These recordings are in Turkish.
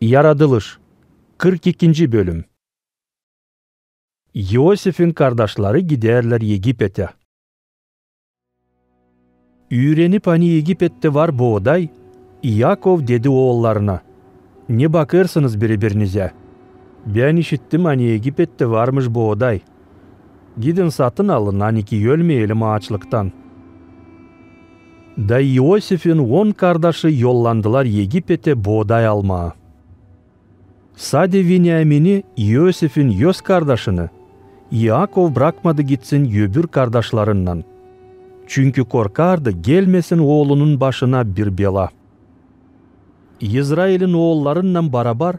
Yaratılış 42. bölüm. Yosif'in kardeşleri giderler Yegipet'e. Ürenip hani Yegipet'te var buğday, Yakov dedi oğullarına, "Ne bakırsınız birbirinize? Ben işittim hani Yegipet'te varmış buğday. Gidin satın alın hani ki ölmeyelim açlıktan." Da Yosif'in 10 kardeşi yollandılar Yegipet'e buğday almaya. Sade Vinyamin'i, Yosif'in yüz kardeşini, Yakov bırakmadı gitsin öbür kardeşlerinden. Çünkü korkardı gelmesin oğlunun başına bir bela. İsrail'in oğullarından beraber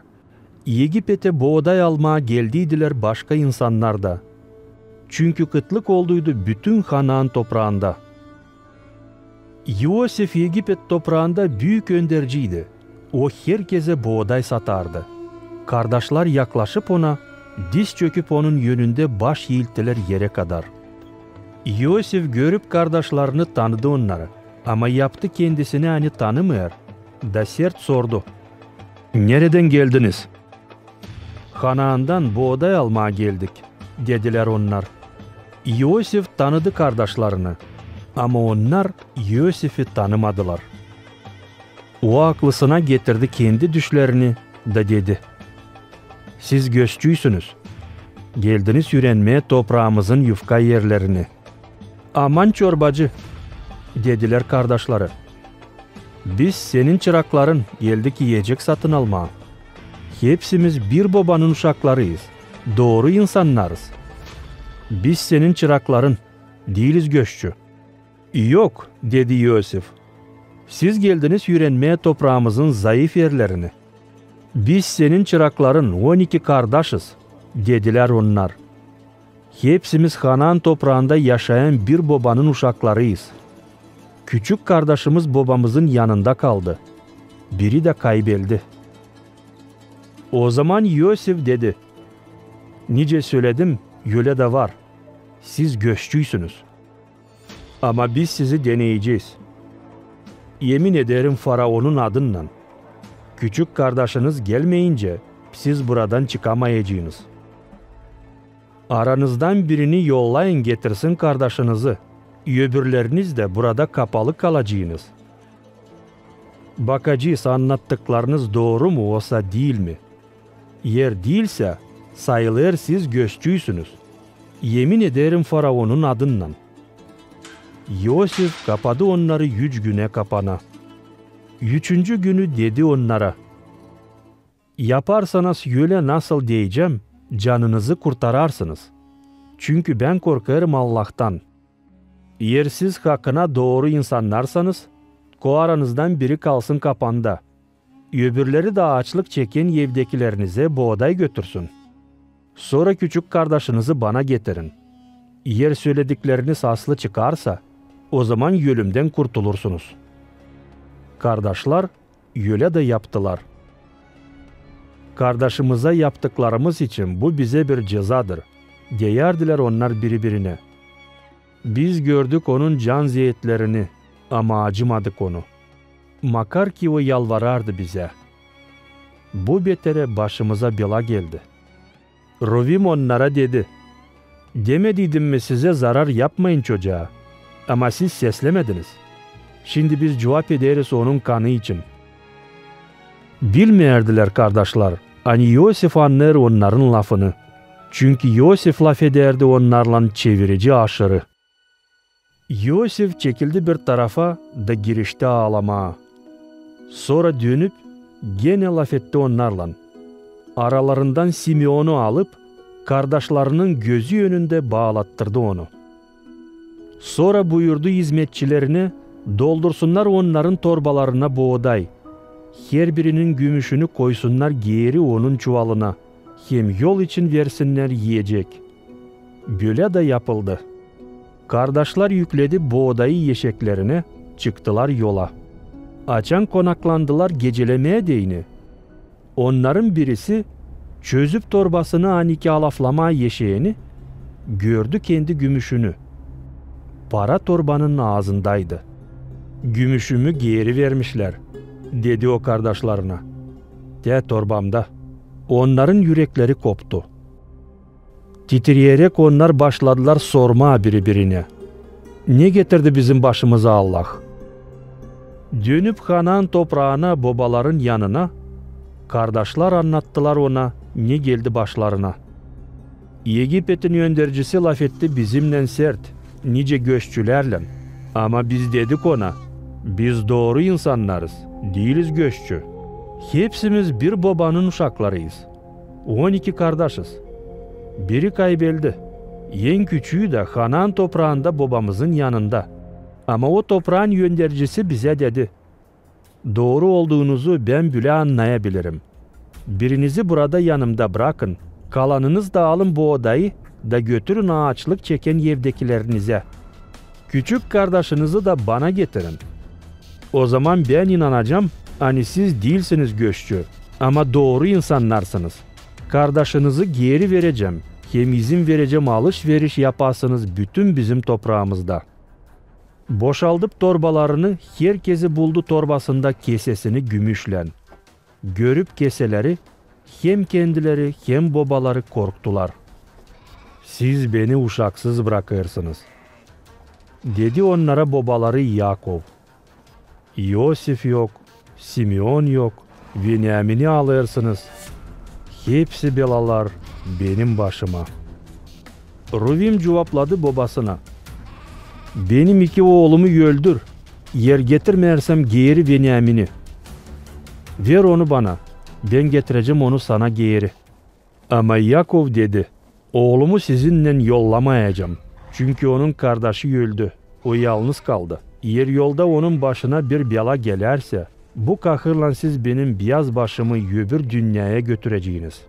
Yegipet'e buğday almaya geldiydiler başka insanlar da. Çünkü kıtlık olduydu bütün Kanaan toprağında. Yosif Yegipet toprağında büyük önderciydi. O herkese buğday satardı. Kardeşler yaklaşıp ona, diz çöküp onun yönünde baş eğilttiler yere kadar. Yosif görüp kardeşlerini tanıdı onları. Ama yaptı kendisini hani tanımıyor. Da sert sordu. "Nereden geldiniz?" "Kanaan'dan buğday almaya geldik," dediler onlar. Yosif tanıdı kardeşlerini. Ama onlar Yosif'i tanımadılar. O aklısına getirdi kendi düşlerini da dedi. "Siz göççüysünüz. Geldiniz öğrenmeye toprağımızın yufka yerlerini." "Aman çorbacı," dediler kardeşleri. "Biz senin çırakların geldik yiyecek satın almaya. Hepsimiz bir babanın uşaklarıyız. Doğru insanlarız. Biz senin çırakların, değiliz göççü." "Yok," dedi Yosif. "Siz geldiniz öğrenmeye toprağımızın zayıf yerlerini. Biz senin çırakların 12 kardeşiz," dediler onlar. "Hepsimiz Kanaan toprağında yaşayan bir babanın uşaklarıyız. Küçük kardeşimiz babamızın yanında kaldı. Biri de kaybeldi." O zaman Yosif dedi, "Nice söyledim, öyle de var. Siz göççüysünüz. Ama biz sizi deneyeceğiz. Yemin ederim Faraon'un adıyla. Küçük kardeşiniz gelmeyince siz buradan çıkamayacaksınız. Aranızdan birini yollayın getirsin kardeşinizi. Öbürleriniz de burada kapalı kalacaksınız. Bakacağız anlattıklarınız doğru mu olsa değil mi? Eğer değilse sayılır siz göççüysünüz. Yemin ederim Faraon'un adıyla." Yosif kapadı onları 3 güne kapana. 3. günü dedi onlara, "Yaparsanız öyle nasıl diyeceğim, canınızı kurtararsınız. Çünkü ben korkarım Allah'tan. Eğer siz hakkına doğru insanlarsanız, aranızdan biri kalsın kapanda. Öbürleri de açlık çeken evdekilerinize buğday götürsün. Sonra küçük kardeşinizi bana getirin. Eğer söyledikleriniz aslı çıkarsa, o zaman ölümden kurtulursunuz." Kardeşler öyle de yaptılar. "Kardeşimize yaptıklarımız için bu bize bir cezadır," diyerdiler onlar birbirine. "Biz gördük onun can ziyetlerini ama acımadık onu. Makar ki o yalvarardı bize. Bu betere başımıza bela geldi." Ruvim onlara dedi, "Demediydim mi size zarar yapmayın çocuğa? Ama siz seslemediniz. Şimdi biz cevap ederiz onun kanı için." Bilmeyerdiler kardeşler. Hani Yosif anlar onların lafını. Çünkü Yosif laf ederdi onlarla çevirici aşırı. Yosif çekildi bir tarafa da girişti ağlamaya. Sonra dönüp gene laf etti onlarla. Aralarından Simeon'u alıp kardeşlerinin gözü önünde bağlattırdı onu. Sonra buyurdu hizmetçilerine doldursunlar onların torbalarına buğday. Her birinin gümüşünü koysunlar geri onun çuvalına. Hem yol için versinler yiyecek. Böyle de yapıldı. Kardeşler yükledi buğdayı yeşeklerine, çıktılar yola. Açan konaklandılar gecelemeye değini. Onların birisi çözüp torbasını aniki alaflama yeşeğini, gördü kendi gümüşünü. Para torbanın ağzındaydı. "Gümüşümü geri vermişler," dedi o kardeşlerine. etti torbamda. Onların yürekleri koptu. Titreyerek onlar başladılar sorma birbirine. Ne getirdi bizim başımıza Allah? Dönüp Kanaan toprağına, babaların yanına, kardeşler anlattılar ona ne geldi başlarına. Egipet'in göndericisi laf etti bizimle sert, nice göççülerle. Ama biz dedik ona, biz doğru insanlarız, değiliz göççü. Hepsimiz bir babanın uşaklarıyız. 12 kardeşiz. Biri kaybeldi. En küçüğü de Kanaan toprağında babamızın yanında. Ama o toprağın göndericisi bize dedi. Doğru olduğunuzu ben bile anlayabilirim. Birinizi burada yanımda bırakın. Kalanınız da alın bu odayı da götürün ağaçlık çeken evdekilerinize. Küçük kardeşinizi de bana getirin. O zaman ben inanacağım, hani siz değilsiniz göççü ama doğru insanlarsınız. Kardeşinizi geri vereceğim. Hem izin vereceğim alışveriş yapasınız bütün bizim toprağımızda. Boşaldıp torbalarını herkesi buldu torbasında kesesini gümüşlen. Görüp keseleri hem kendileri hem babaları korktular. Siz beni uşaksız bırakırsınız. Dedi onlara babaları Yakov. Yosif yok, Simeon yok, Benyamin'i alırsınız. Hepsi belalar benim başıma. Ruvim cevapladı babasına. Benim 2 oğlumu öldür. Yer getirmeyersem geri Benyamin'i. Ver onu bana. Ben getireceğim onu sana geri. Ama Yakov dedi. Oğlumu sizinle yollamayacağım. Çünkü onun kardeşi öldü. O yalnız kaldı. Yer yolda onun başına bir bela gelirse, bu kahırla siz benim beyaz başımı öbür dünyaya götüreceğiniz.